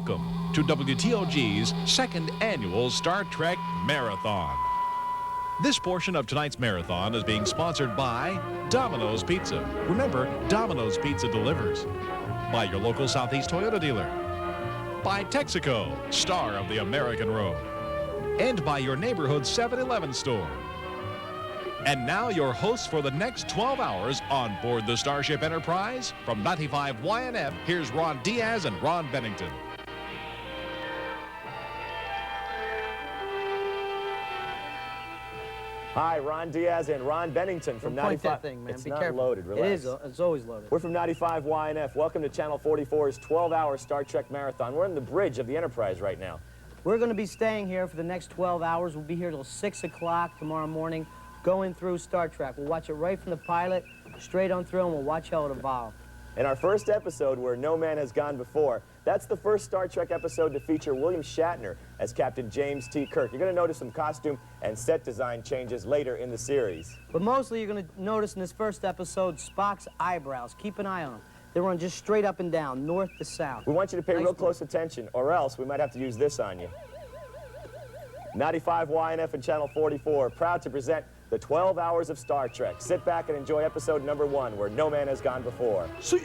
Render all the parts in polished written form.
Welcome to WTOG's second annual Star Trek Marathon. This portion of tonight's marathon is being sponsored by Domino's Pizza. Remember, Domino's Pizza delivers. By your local Southeast Toyota dealer. By Texaco, star of the American road. And by your neighborhood 7-Eleven store. And now your hosts for the next 12 hours on board the Starship Enterprise. From 95 YNF, here's Ron Diaz and Ron Bennington. Hi, Ron Diaz and Ron Bennington from 95. Point that thing, man. It's Be not careful. loaded. Relax. It is. It's always loaded. We're from 95 YNF. Welcome to Channel 44's 12-hour Star Trek Marathon. We're in the bridge of the Enterprise right now. We're going to be staying here for the next 12 hours. We'll be here till 6 o'clock tomorrow morning, going through Star Trek. We'll watch it right from the pilot, straight on through, and we'll watch how it evolved. In our first episode, where no man has gone before, that's the first Star Trek episode to feature William Shatner as Captain James T. Kirk. You're going to notice some costume and set design changes later in the series. But mostly you're going to notice in this first episode Spock's eyebrows. Keep an eye on them. They run just straight up and down, north to south. We want you to pay Nice real close attention, or else we might have to use this on you. 95 YNF and Channel 44, proud to present the 12 hours of Star Trek. Sit back and enjoy episode number 1, where no man has gone before. See ya.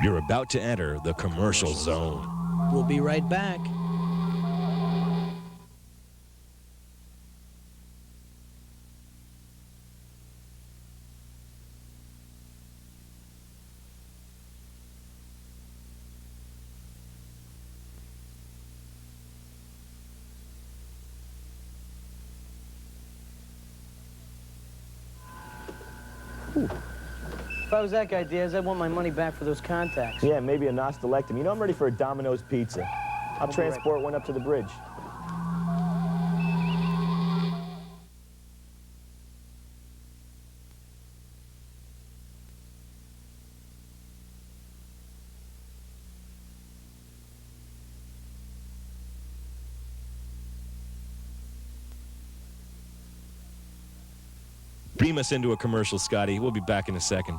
You're about to enter the commercial zone. We'll be right back. If I was that guy, Diaz, I'd want my money back for those contacts. Yeah, maybe a nostalectomy. You know, I'm ready for a Domino's pizza. I'll transport one up to the bridge. Beam us into a commercial, Scotty. We'll be back in a second.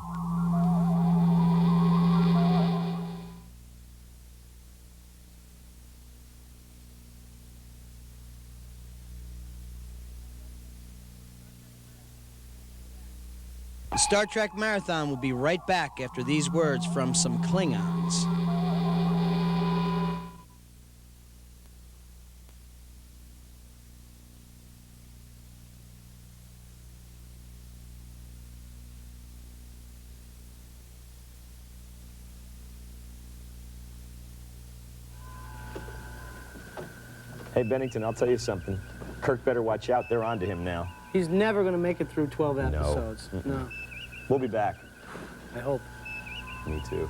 The Star Trek Marathon will be right back after these words from some Klingons. Hey, Bennington, I'll tell you something. Kirk better watch out. They're onto him now. He's never going to make it through 12 episodes. No. We'll be back. I hope. Me too.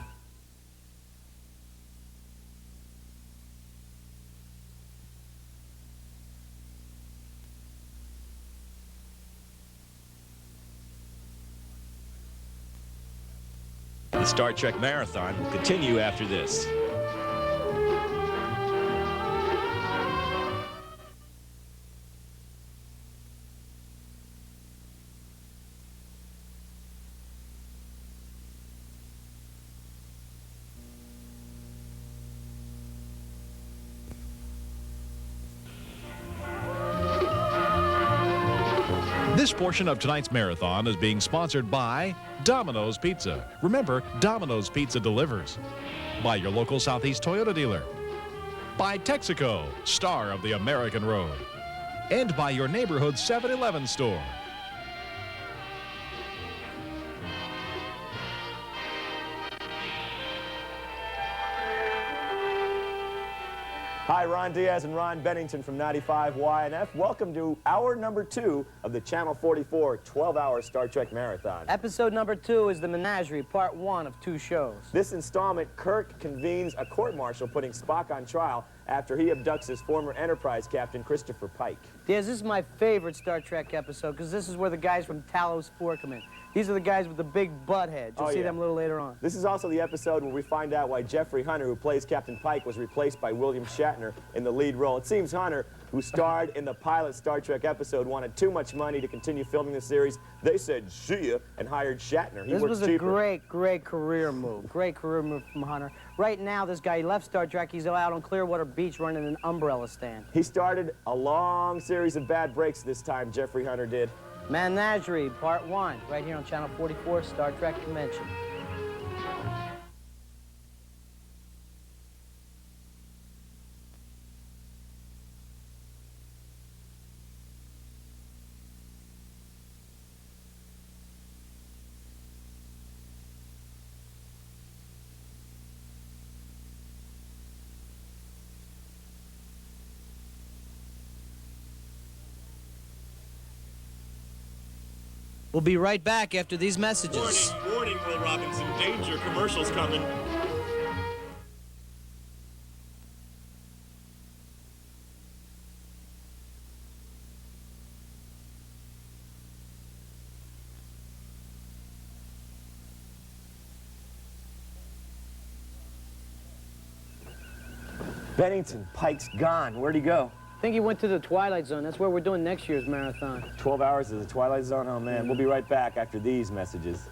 The Star Trek Marathon will continue after this. This portion of tonight's marathon is being sponsored by Domino's Pizza. Remember, Domino's Pizza delivers. By your local Southeast Toyota dealer. By Texaco, star of the American road. And by your neighborhood 7-Eleven store. Hi, Ron Diaz and Ron Bennington from 95 YNF. Welcome to hour number 2 of the Channel 44 12-hour Star Trek Marathon. Episode number 2 is the Menagerie, part 1 of 2 shows. This installment, Kirk convenes a court-martial putting Spock on trial after he abducts his former Enterprise captain, Christopher Pike. Diaz, this is my favorite Star Trek episode because this is where the guys from Talos 4 come in. These are the guys with the big butt heads. You'll see them a little later on. This is also the episode where we find out why Jeffrey Hunter, who plays Captain Pike, was replaced by William Shatner in the lead role. It seems Hunter, who starred in the pilot Star Trek episode, wanted too much money to continue filming the series. They said, see ya, and hired Shatner. This was a great career move. Great career move from Hunter. Right now, this guy, he left Star Trek. He's out on Clearwater Beach running an umbrella stand. He started a long series of bad breaks this time, Jeffrey Hunter did. Menagerie, Part 1, right here on Channel 44, Star Trek Convention. We'll be right back after these messages. Warning, warning, Will Robinson. Danger, commercials coming. Bennington, Pike's gone. Where'd he go? I think he went to the Twilight Zone. That's where we're doing next year's marathon. 12 hours of the Twilight Zone? Oh, man. We'll be right back after these messages.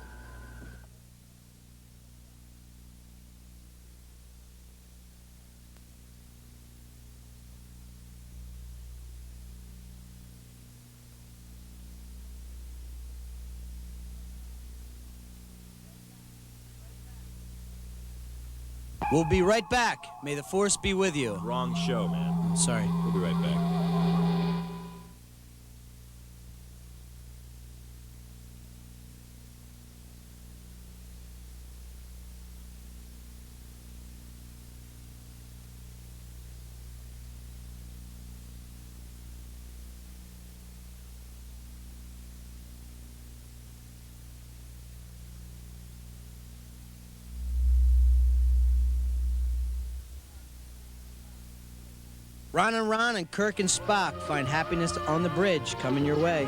We'll be right back. May the Force be with you. Wrong show, man. Sorry. We'll be right back. Ron and Kirk and Spock find happiness on the bridge coming your way.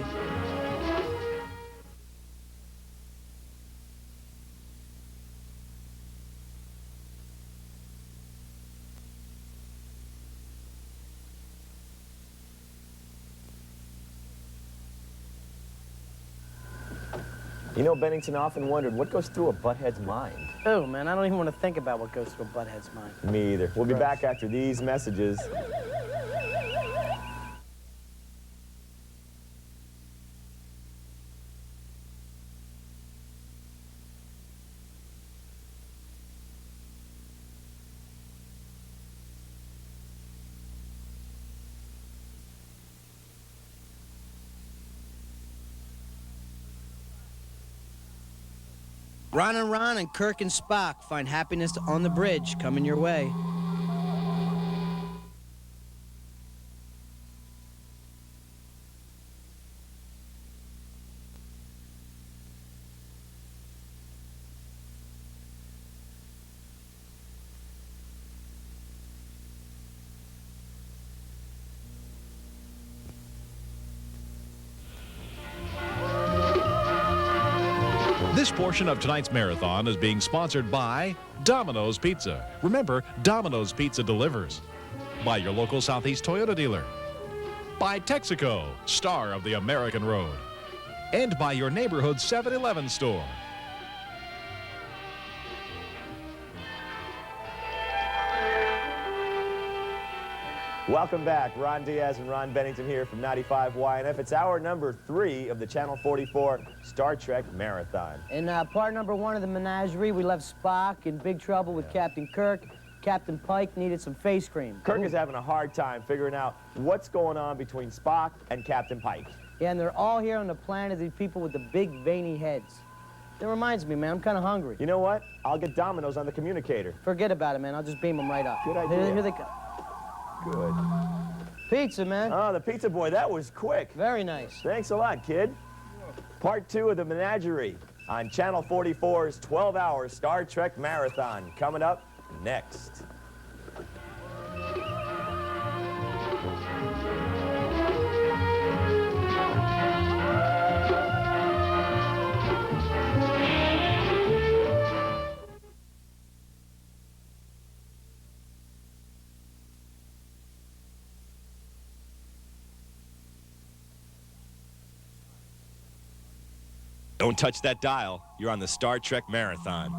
You know, Bennington often wondered what goes through a butthead's mind. Oh, man, I don't even want to think about what goes through a butthead's mind. Me either. We'll be back after these messages. Ron and Kirk and Spock find happiness on the bridge coming your way. This portion of tonight's marathon is being sponsored by Domino's Pizza. Remember, Domino's Pizza delivers. By your local Southeast Toyota dealer. By Texaco, star of the American road. And by your neighborhood 7-Eleven store. Welcome back. Ron Diaz and Ron Bennington here from 95 YNF. It's hour number 3 of the Channel 44 Star Trek Marathon. In part number 1 of the menagerie, we left Spock in big trouble with Captain Kirk. Captain Pike needed some face cream. Kirk is having a hard time figuring out what's going on between Spock and Captain Pike. Yeah, and they're all here on the planet, these people with the big veiny heads. That reminds me, man, I'm kind of hungry. You know what? I'll get Domino's on the communicator. Forget about it, man. I'll just beam them right up. Good idea. Here they come. Good. Pizza, man. Oh, the pizza boy, that was quick. Very nice. Thanks a lot, kid. Part 2 of the menagerie on Channel 44's 12-hour Star Trek Marathon. Coming up next. Don't touch that dial. You're on the Star Trek Marathon.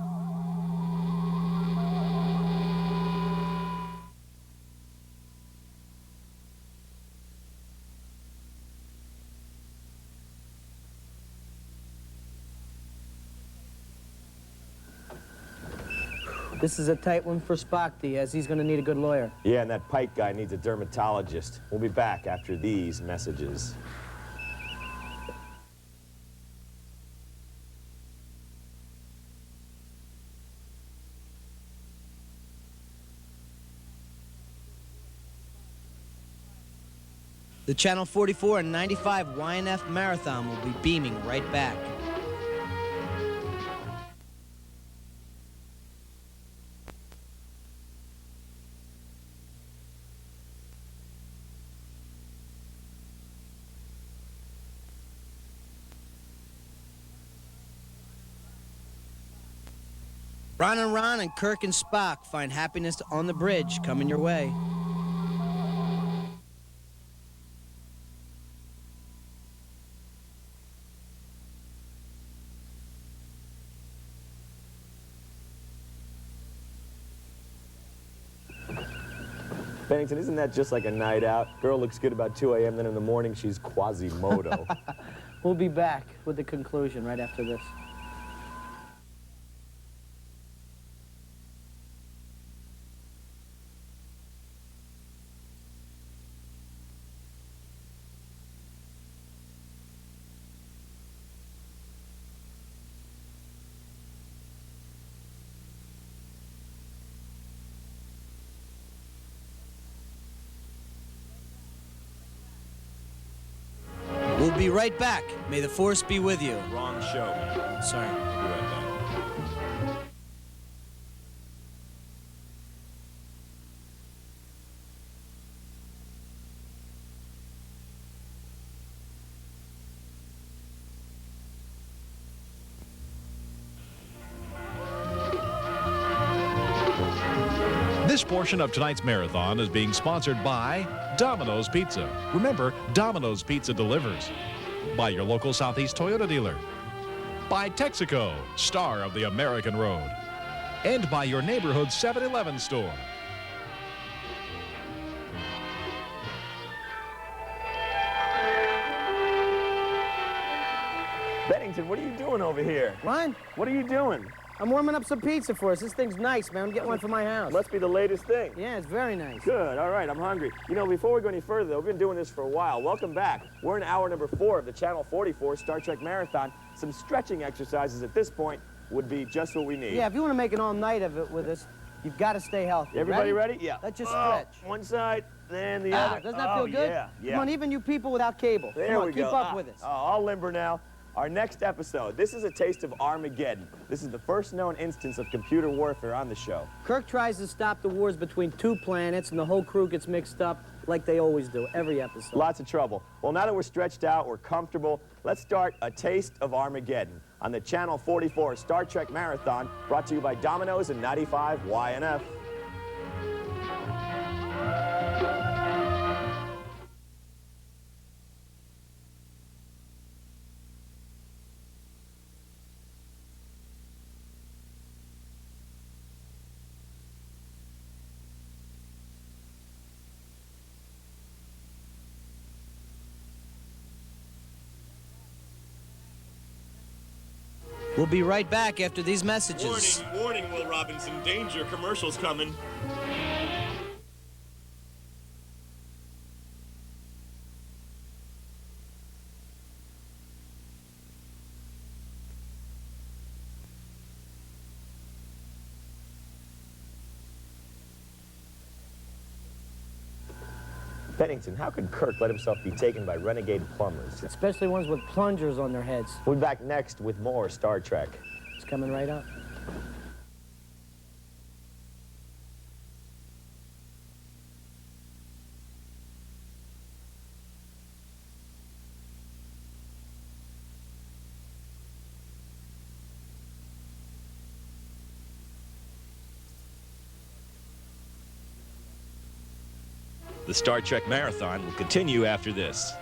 This is a tight one for Spock, Diaz. He's going to need a good lawyer. Yeah, and that Pike guy needs a dermatologist. We'll be back after these messages. The Channel 44 and 95 YNF Marathon will be beaming right back. Ron and Kirk and Spock find happiness on the bridge coming your way. Bennington, isn't that just like a night out? Girl looks good about 2 a.m., then in the morning she's Quasimodo. We'll be back with the conclusion right after this. We'll be right back. May the force be with you. Wrong show, man. Sorry. Be right back. This portion of tonight's marathon is being sponsored by Domino's Pizza. Remember, Domino's Pizza delivers. By your local Southeast Toyota dealer. By Texaco, star of the American road. And by your neighborhood 7-Eleven store. Bennington, what are you doing over here? Ron, What are you doing? I'm warming up some pizza for us. This thing's nice, man. I'm getting one for my house. Must be the latest thing. Yeah, it's very nice. Good, all right, I'm hungry. You know, before we go any further, though, we've been doing this for a while. Welcome back. We're in hour number 4 of the Channel 44 Star Trek Marathon. Some stretching exercises at this point would be just what we need. Yeah, if you want to make an all night of it with us, you've got to stay healthy. Everybody ready? Yeah. Let's just stretch. One side, then the other. Doesn't that feel good? Yeah, yeah. Come on, even you people without cable. There Come on, we keep go. up with us. Oh, I'll limber now. Our next episode, this is a taste of Armageddon. This is the first known instance of computer warfare on the show. Kirk tries to stop the wars between 2 planets, and the whole crew gets mixed up like they always do, every episode. Lots of trouble. Well, now that we're stretched out, we're comfortable, let's start a taste of Armageddon on the Channel 44 Star Trek Marathon, brought to you by Domino's and 95 YNF. We'll be right back after these messages. Warning, warning, Will Robinson. Danger, commercials coming. Bennington, how could Kirk let himself be taken by renegade plumbers? Especially ones with plungers on their heads. We'll be back next with more Star Trek. It's coming right up. The Star Trek Marathon will continue after this.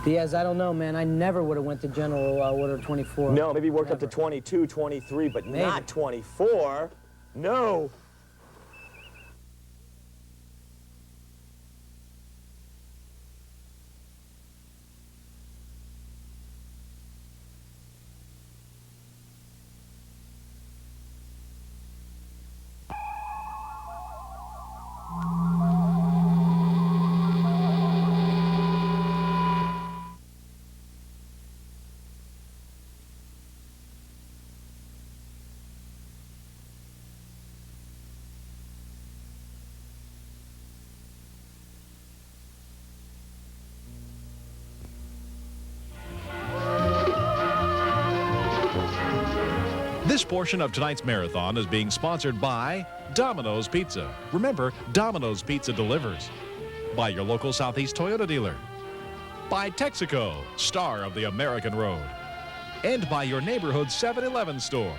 Diaz, I don't know, man. I never would have went to General Order 24. No, maybe worked up to Never. 22, 23, but Maybe. not 24. No. This portion of tonight's marathon is being sponsored by Domino's Pizza. Remember, Domino's Pizza delivers. By your local Southeast Toyota dealer. By Texaco, star of the American road. And by your neighborhood 7-Eleven store.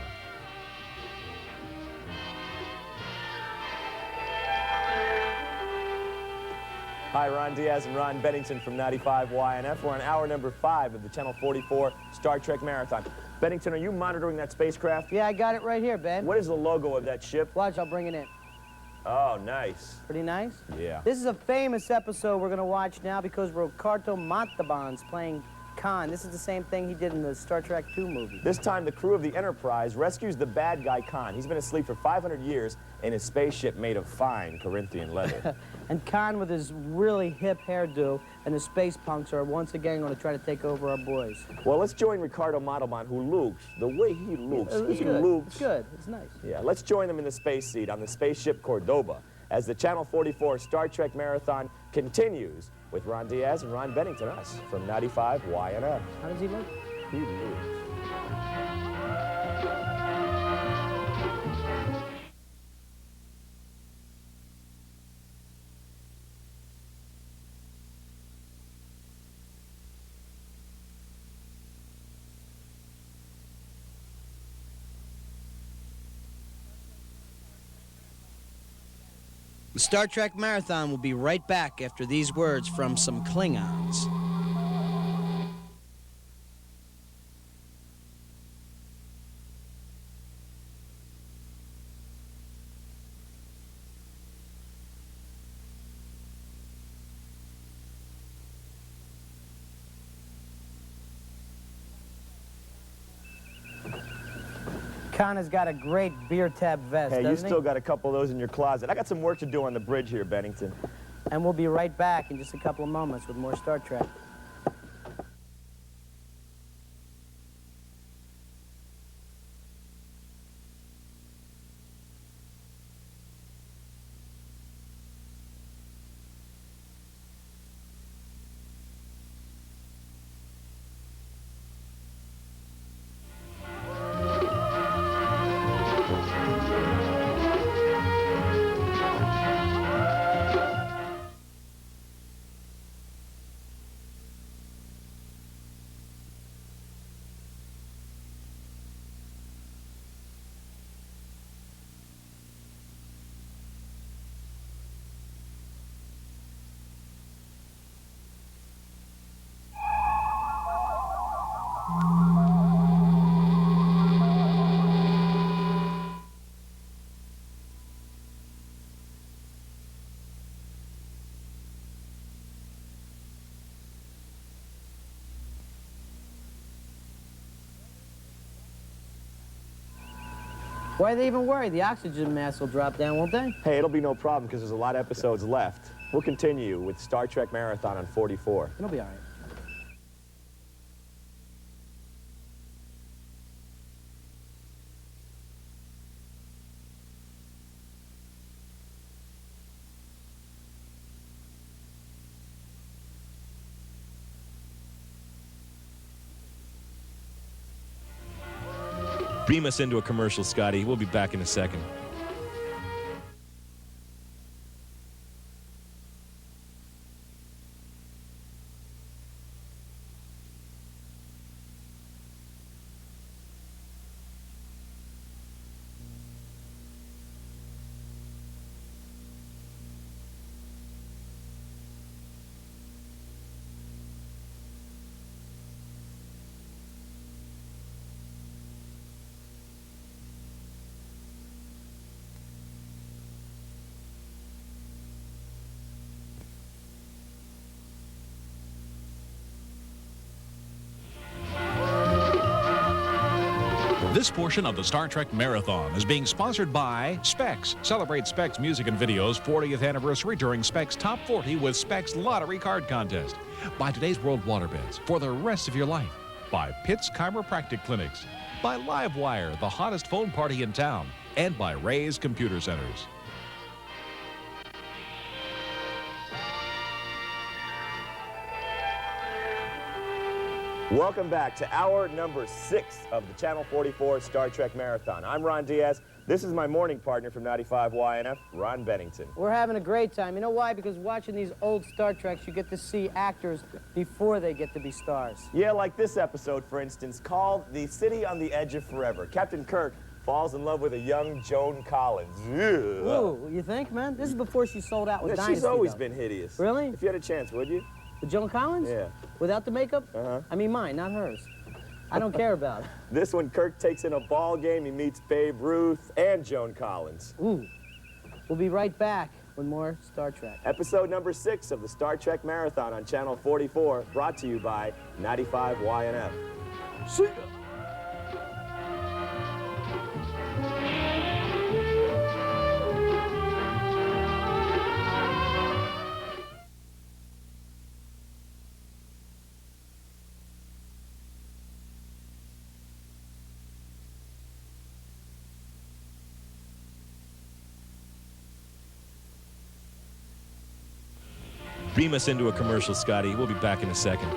Hi, Ron Diaz and Ron Bennington from 95 YNF. We're on hour number 5 of the Channel 44 Star Trek Marathon. Bennington, are you monitoring that spacecraft? Yeah, I got it right here, Ben. What is the logo of that ship? Watch, I'll bring it in. Oh, nice. Pretty nice? Yeah. This is a famous episode we're going to watch now because Ricardo Montalban's playing Khan. This is the same thing he did in the Star Trek II movie. This time, the crew of the Enterprise rescues the bad guy Khan. He's been asleep for 500 years in his spaceship made of fine Corinthian leather. And Khan, with his really hip hairdo, and the space punks are once again going to try to take over our boys. Well, let's join Ricardo Montalban, who looks, the way he looks, It's he good. looks. It's good. It's nice. Yeah, let's join them in the space seat on the spaceship Cordoba as the Channel 44 Star Trek Marathon continues with Ron Diaz and Ron Bennington, us, from 95 YNF. How does he look? He looks. The Star Trek Marathon will be right back after these words from some Klingons. Khan has got a great beer tab vest, Hey, you doesn't still got a couple of those in your closet. I got some work to do on the bridge here, Bennington. he? And we'll be right back in just a couple of moments with more Star Trek. Why are they even worried? The oxygen mask will drop down, won't they? Hey, it'll be no problem because there's a lot of episodes left. We'll continue with Star Trek Marathon on 44. It'll be all right. Beam us into a commercial, Scotty. We'll be back in a second. This portion of the Star Trek Marathon is being sponsored by Specs. Celebrate Specs Music and Video's 40th anniversary during Specs Top 40 with Specs Lottery Card Contest. By Today's World Waterbeds for the rest of your life. By Pitt's Chiropractic Clinics. By Livewire, the hottest phone party in town. And by Ray's Computer Centers. Welcome back to hour number 6 of the Channel 44 Star Trek Marathon. I'm Ron Diaz. This is my morning partner from 95 YNF, Ron Bennington. We're having a great time. You know why? Because watching these old Star Treks, you get to see actors before they get to be stars. Yeah, like this episode, for instance, called The City on the Edge of Forever. Captain Kirk falls in love with a young Joan Collins. Ooh, you think, man? This is before she sold out with Dynasty, She's always though. been hideous. Really? If you had a chance, would you? With Joan Collins? Yeah. Without the makeup? Uh-huh. I mean mine, not hers. I don't care about it. This one, Kirk takes in a ball game. He meets Babe Ruth and Joan Collins. Ooh. We'll be right back with more Star Trek. Episode number 6 of the Star Trek Marathon on Channel 44, brought to you by 95 YNF. See ya! Beam us into a commercial, Scotty. We'll be back in a second.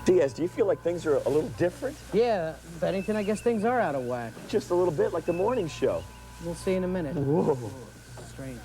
Diaz, do you feel like things are a little different? Yeah, Bennington, I guess things are out of whack. Just a little bit, like the morning show. We'll see in a minute. Whoa. This is strange.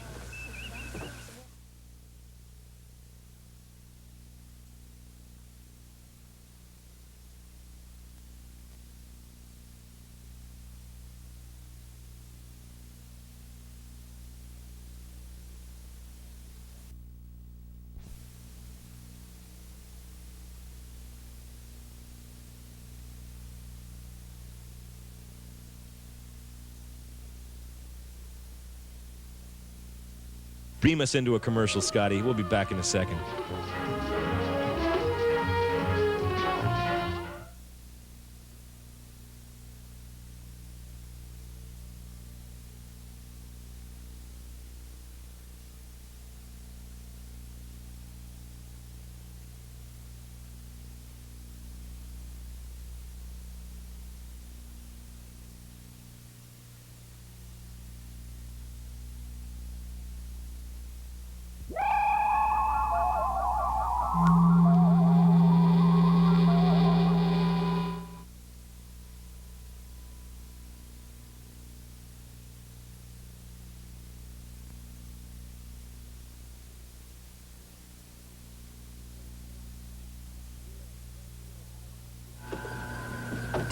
Beam us into a commercial, Scotty. We'll be back in a second.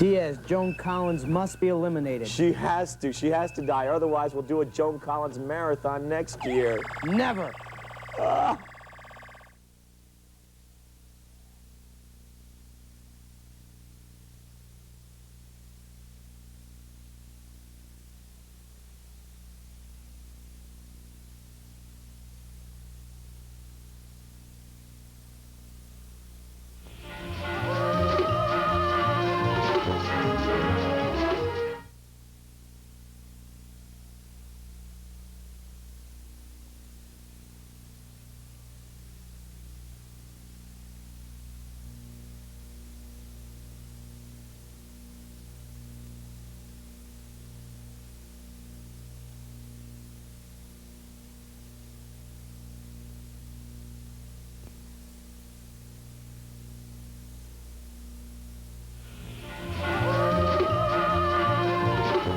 Diaz, Joan Collins must be eliminated. She has to. She has to die. Otherwise, we'll do a Joan Collins marathon next year. Never.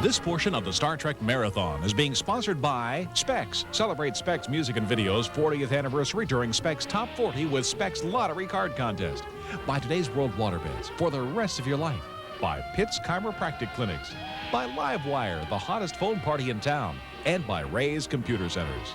This portion of the Star Trek Marathon is being sponsored by Specs. Celebrate Specs Music and Video's 40th anniversary during Specs Top 40 with Specs Lottery Card Contest. By Today's World Waterbeds for the rest of your life. By Pitt's Chiropractic Clinics. By Livewire, the hottest phone party in town. And by Ray's Computer Centers.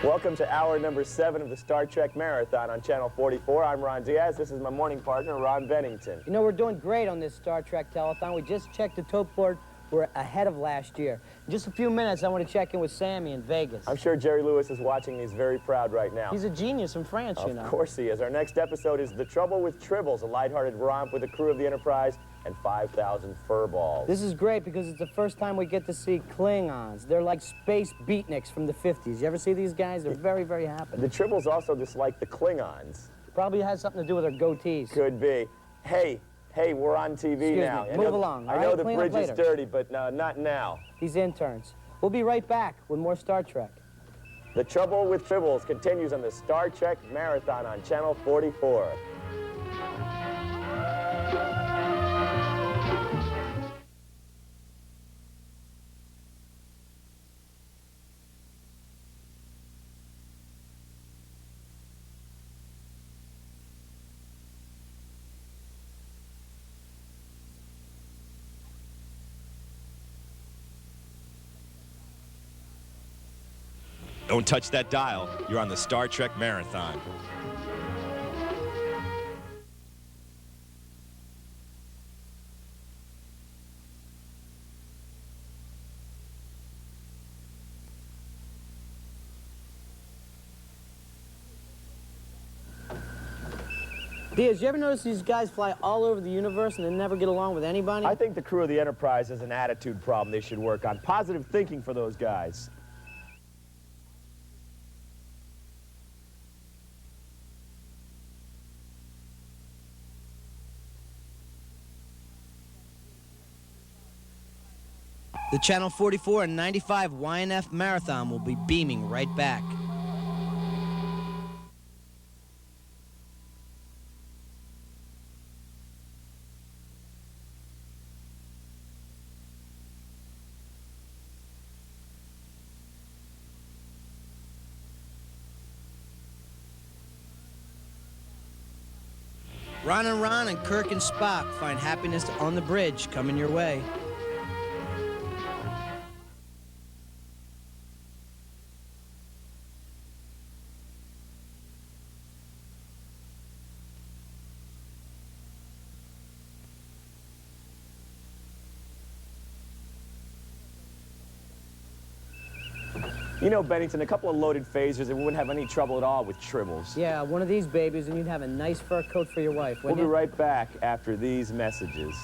Welcome to hour number 7 of the Star Trek Marathon on Channel 44. I'm Ron Diaz. This is my morning partner, Ron Bennington. You know, we're doing great on this Star Trek telethon. We just checked the tote board. We're ahead of last year. In just a few minutes, I want to check in with Sammy in Vegas. I'm sure Jerry Lewis is watching. He's very proud right now. He's a genius in France, you know. Of course he is. Our next episode is The Trouble with Tribbles, a lighthearted romp with the crew of the Enterprise and 5,000 furballs. This is great because it's the first time we get to see Klingons. They're like space beatniks from the 50s. You ever see these guys? They're very, very happy. The Tribbles also dislike the Klingons. Probably has something to do with their goatees. Could be. Hey, we're on TV now. Move along. I know the bridge is dirty, but not now. These interns. We'll be right back with more Star Trek. The Trouble with Tribbles continues on the Star Trek Marathon on Channel 44. Don't touch that dial. You're on the Star Trek Marathon. Diaz, you ever notice these guys fly all over the universe and they never get along with anybody? I think the crew of the Enterprise has an attitude problem they should work on. Positive thinking for those guys. The Channel 44 and 95 YNF Marathon will be beaming right back. Ron and Kirk and Spock find happiness on the bridge coming your way. You know, Bennington, a couple of loaded phasers and we wouldn't have any trouble at all with Tribbles. Yeah, one of these babies and you'd have a nice fur coat for your wife, We'll wouldn't be you? right back after these messages.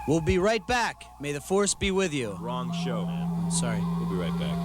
We'll be right back. May the Force be with you. Wrong show, man. Sorry. We'll be right back.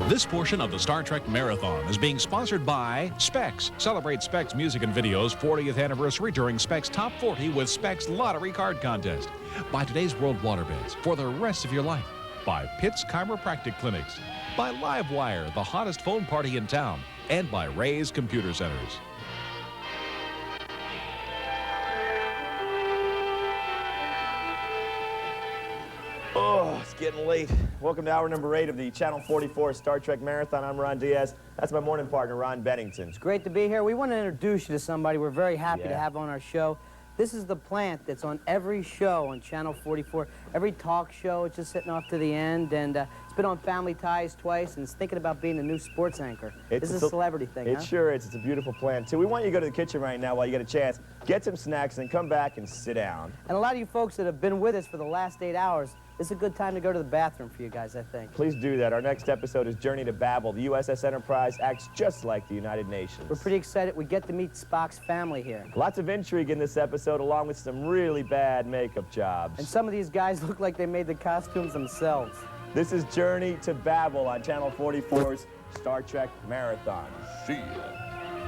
This portion of the Star Trek Marathon is being sponsored by Specs. Celebrate Specs Music and Video's 40th anniversary during Specs Top 40 with Specs Lottery Card Contest. By Today's World Waterbeds for the rest of your life. By Pitt's Chiropractic Clinics. By Livewire, the hottest phone party in town. And by Ray's Computer Centers. Oh, it's getting late. Welcome to hour number 8 of the Channel 44 Star Trek Marathon. I'm Ron Diaz. That's my morning partner, Ron Bennington. It's great to be here. We want to introduce you to somebody we're very happy to Yeah. have on our show. This is the plant that's on every show on Channel 44, every talk show. It's just sitting off to the end, and it's been on Family Ties twice, and it's thinking about being a new sports anchor. This is a celebrity thing, It huh? sure is. It's a beautiful plan, too. We want you to go to the kitchen right now while you get a chance. Get some snacks and come back and sit down. And a lot of you folks that have been with us for the last 8 hours, this is a good time to go to the bathroom for you guys, I think. Please do that. Our next episode is Journey to Babel. The USS Enterprise acts just like the United Nations. We're pretty excited. We get to meet Spock's family here. Lots of intrigue in this episode, along with some really bad makeup jobs. And some of these guys look like they made the costumes themselves. This is Journey to Babel on Channel 44's Star Trek Marathon. See ya.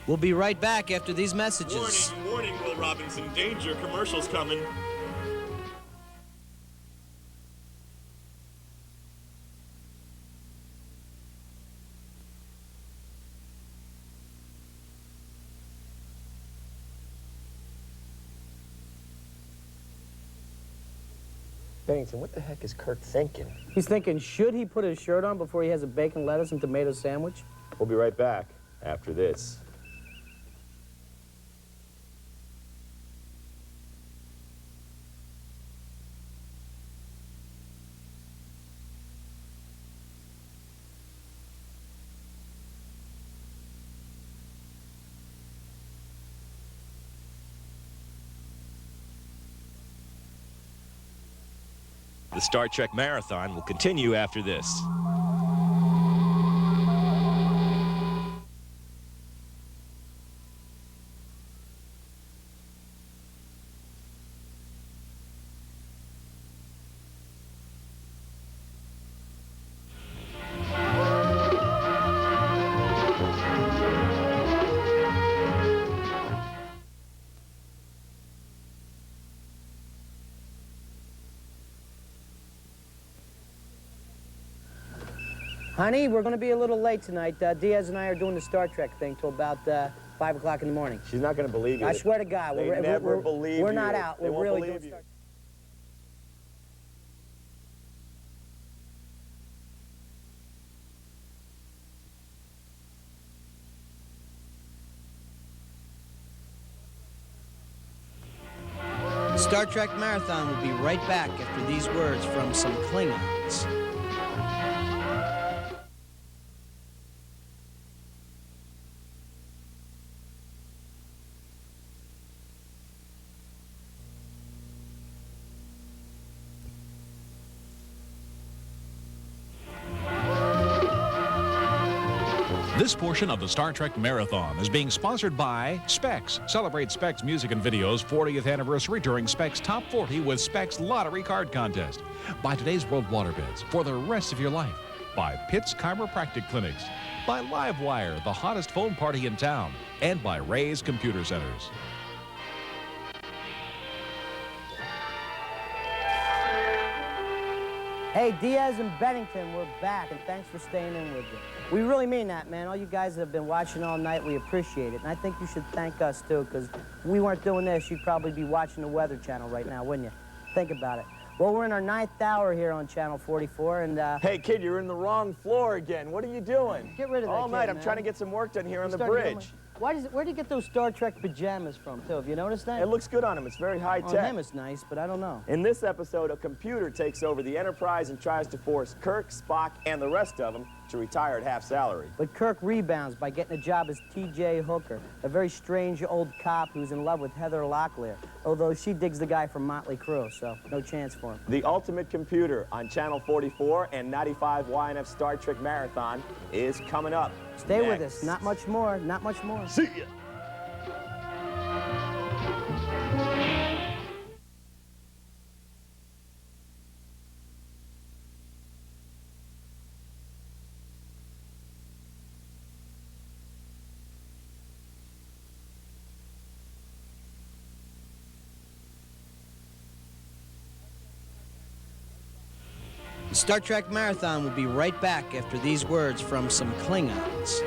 We'll be right back after these messages. Warning, warning, Will Robinson. Danger, commercial's coming. Bennington, what the heck is Kirk thinking? He's thinking, should he put his shirt on before he has a bacon, lettuce, and tomato sandwich? We'll be right back after this. The Star Trek Marathon will continue after this. Honey, we're going to be a little late tonight. Diaz and I are doing the Star Trek thing till about 5 o'clock in the morning. She's not going to believe you. I swear to God. They never believe we're you. not out. They We're won't really believe doing you. Star The Star Trek Marathon will be right back after these words from some Klingons. This portion of the Star Trek Marathon is being sponsored by Specs. Celebrate Specs Music and Video's 40th anniversary during Specs Top 40 with Specs Lottery Card Contest. By Today's World Waterbeds for the rest of your life. By Pitt's Chiropractic Clinics. By Livewire, the hottest phone party in town. And by Ray's Computer Centers. Hey, Diaz and Bennington, we're back, and thanks for staying in with us. We really mean that, man. All you guys that have been watching all night, we appreciate it. And I think you should thank us, too, because if we weren't doing this, you'd probably be watching the Weather Channel right now, wouldn't you? Think about it. Well, we're in our 9th hour here on Channel 44, and... Hey, kid, you're in the wrong floor again. What are you doing? Get rid of that all night, kid, I'm man. trying to get some work done here on the Starting to get bridge. where do you get those Star Trek pajamas from, too? Have you noticed that? It looks good on him. It's very high On tech. him it's nice, but I don't know. In this episode, a computer takes over the Enterprise and tries to force Kirk, Spock, and the rest of them to retire at half salary. But Kirk rebounds by getting a job as T.J. Hooker, a very strange old cop who's in love with Heather Locklear, although she digs the guy from Motley Crue, so no chance for him. The Ultimate Computer on Channel 44 and 95 YNF Star Trek Marathon is coming up. Stay with next. us. Not much more. Not much more. See ya. The Star Trek Marathon will be right back after these words from some Klingons.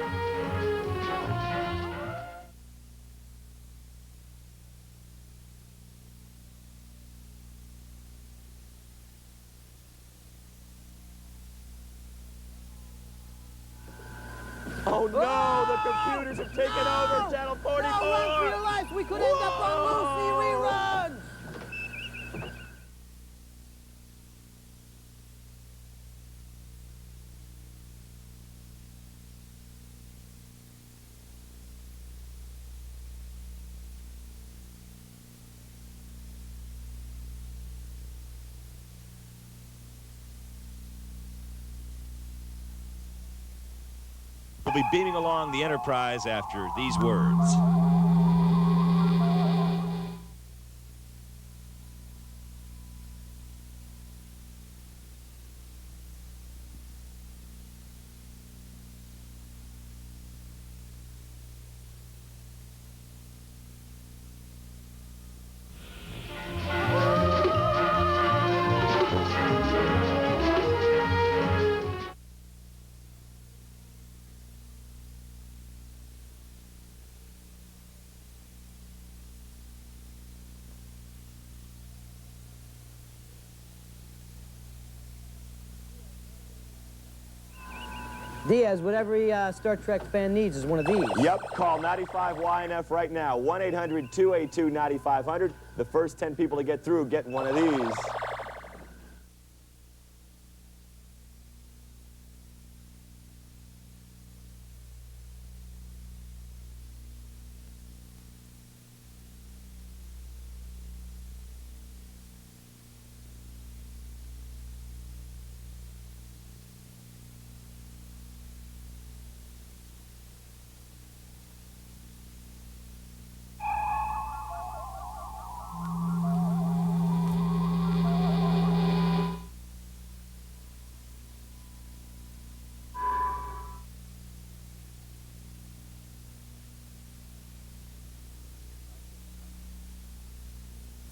Oh no, the computers have taken over Channel 44. No, run for your lives. We could end up on Lucy reruns. will be beaming along the Enterprise after these words. Diaz, what every Star Trek fan needs is one of these. Yep, call 95 YNF right now, 1-800-282-9500. The first 10 people to get through get one of these.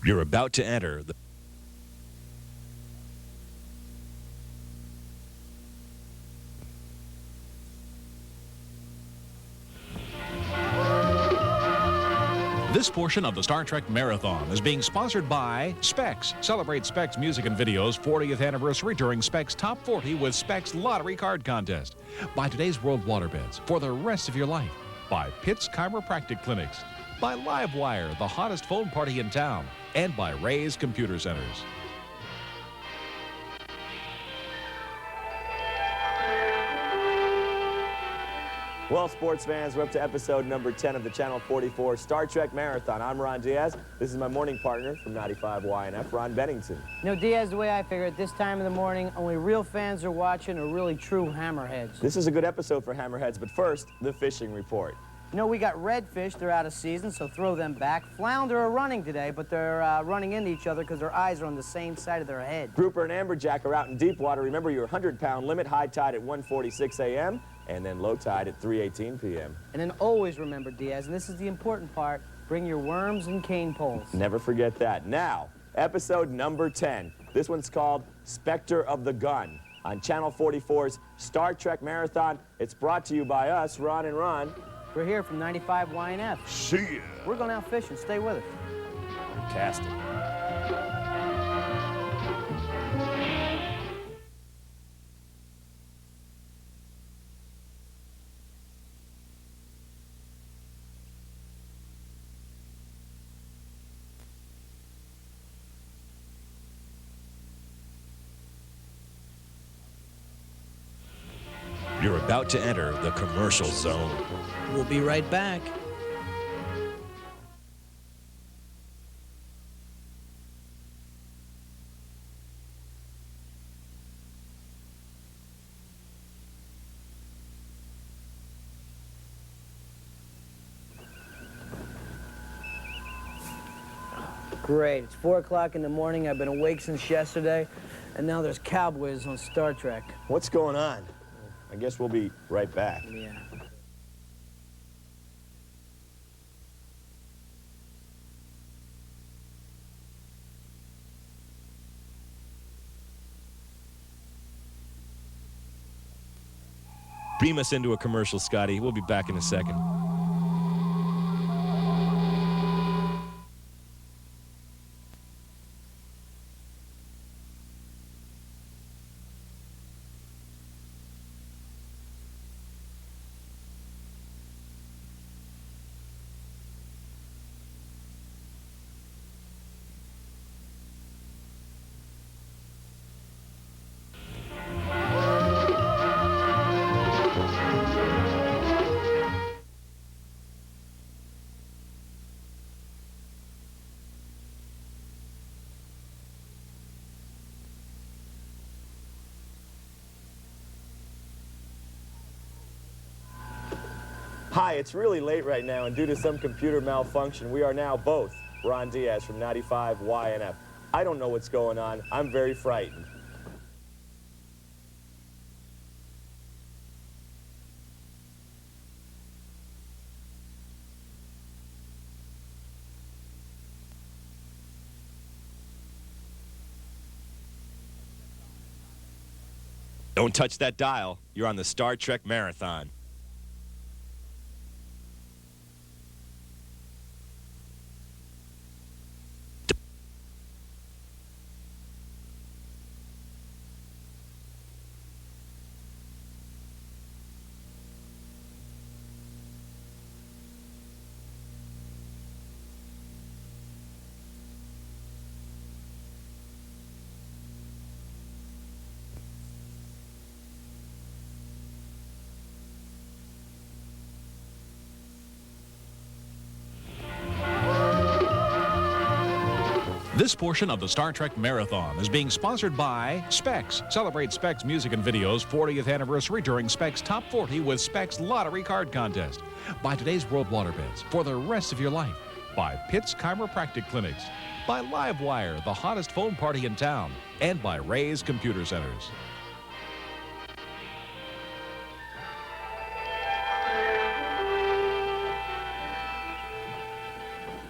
You're about to enter the This portion of the Star Trek Marathon is being sponsored by Specs. Celebrate Specs Music and Video's 40th anniversary during Specs Top 40 with Specs Lottery Card Contest. By Today's World Waterbeds for the rest of your life. By Pitt's Chiropractic Clinics. By Livewire, the hottest phone party in town. And by Ray's Computer Centers. Well, sports fans, we're up to episode number 10 of the Channel 44 Star Trek Marathon. I'm Ron Diaz. This is my morning partner from 95 YNF, Ron Bennington. You know, Diaz, the way I figure it, this time of the morning, only real fans are watching or really true hammerheads. This is a good episode for hammerheads, but first, the fishing report. You know, we got redfish. They're out of season, so throw them back. Flounder are running today, but they're running into each other because their eyes are on the same side of their head. Grouper and amberjack are out in deep water. Remember your 100-pound limit, high tide at 1:46 a.m., and then low tide at 3:18 p.m. And then always remember, Diaz, and this is the important part, bring your worms and cane poles. Never forget that. Now, episode number 10. This one's called Spectre of the Gun on Channel 44's Star Trek Marathon. It's brought to you by us, Ron and Ron. We're here from 95 YNF. See ya. We're going out fishing. Stay with us. Fantastic. You're about to enter the commercial zone. We'll be right back. Great. It's 4 o'clock in the morning. I've been awake since yesterday, and now there's cowboys on Star Trek. What's going on? I guess we'll be right back. Yeah. Beam us into a commercial, Scotty. We'll be back in a second. Hi, it's really late right now, and due to some computer malfunction, we are now both Ron Diaz from 95 YNF. I don't know what's going on. I'm very frightened. Don't touch that dial. You're on the Star Trek Marathon. This portion of the Star Trek Marathon is being sponsored by Specs. Celebrate Specs Music and Video's 40th anniversary during Specs Top 40 with Specs Lottery Card Contest. By Today's World Waterbeds for the rest of your life. By Pitt's Chiropractic Clinics. By Livewire, the hottest phone party in town. And by Ray's Computer Centers.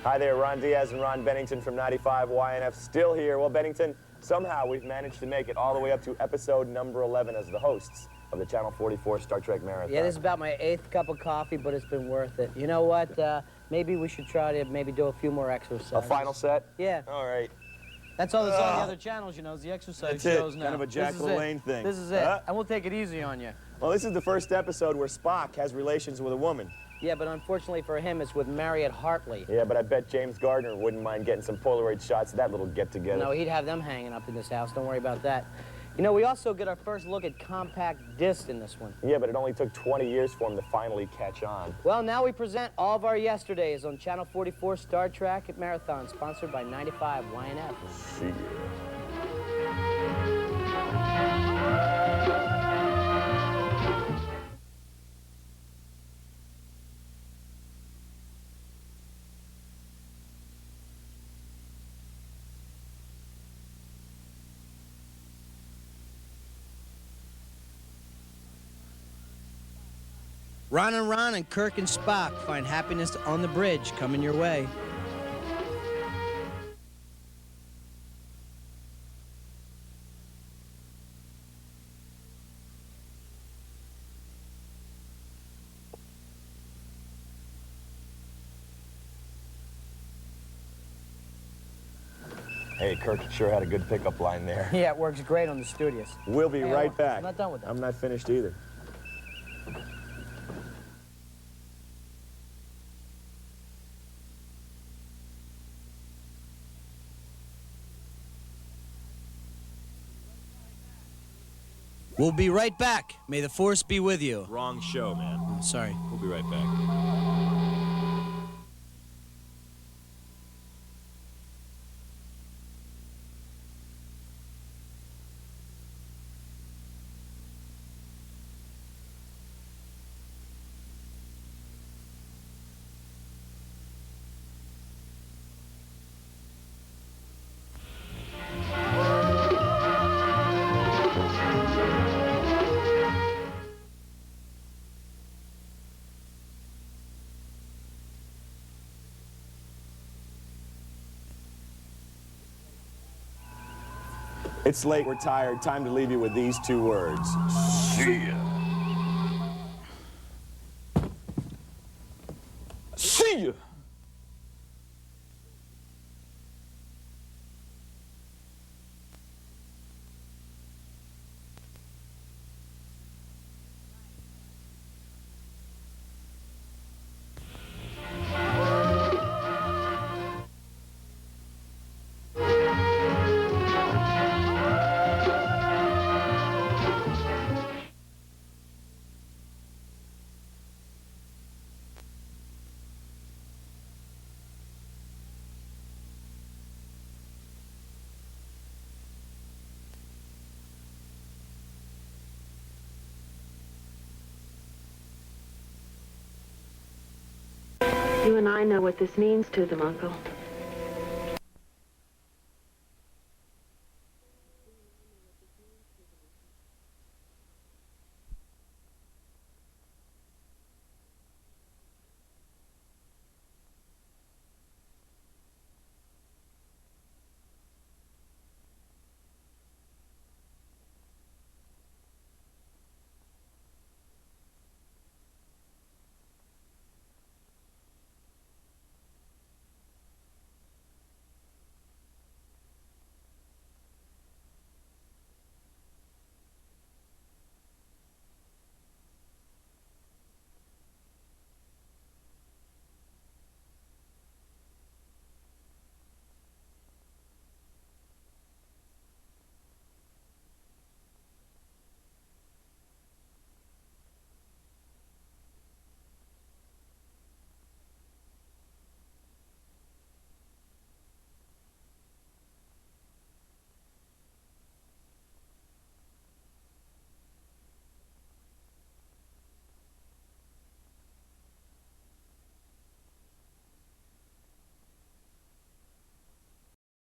Hi there, Ron Diaz and Ron Bennington from 95 YNF still here. Well, Bennington, somehow we've managed to make it all the way up to episode number 11 as the hosts of the Channel 44 Star Trek Marathon. Yeah, this is about my 8th cup of coffee, but it's been worth it. You know what? Maybe we should try to do a few more exercises. A final set? Yeah. All right. That's all that's on the other channels, you know, is the exercise shows now. Kind of a Jack LaLanne thing. This is it. And we'll take it easy on you. Well, this is the first episode where Spock has relations with a woman. Yeah, but unfortunately for him, it's with Marriott Hartley. Yeah, but I bet James Gardner wouldn't mind getting some Polaroid shots of that little get-together. No, he'd have them hanging up in this house. Don't worry about that. You know, we also get our first look at compact disc in this one. Yeah, but it only took 20 years for him to finally catch on. Well, now we present all of our yesterdays on Channel 44 Star Trek Marathon, sponsored by 95 YNF. See ya. Ron and Kirk and Spock find happiness on the bridge coming your way. Hey, Kirk sure had a good pickup line there. Yeah, it works great on the studios. We'll be right back. I'm not done with that. I'm not finished either. We'll be right back. May the force be with you. Wrong show, man. Oh, sorry. We'll be right back. It's late, we're tired. Time to leave you with these two words. See ya. See ya. You and I know what this means to them, Uncle.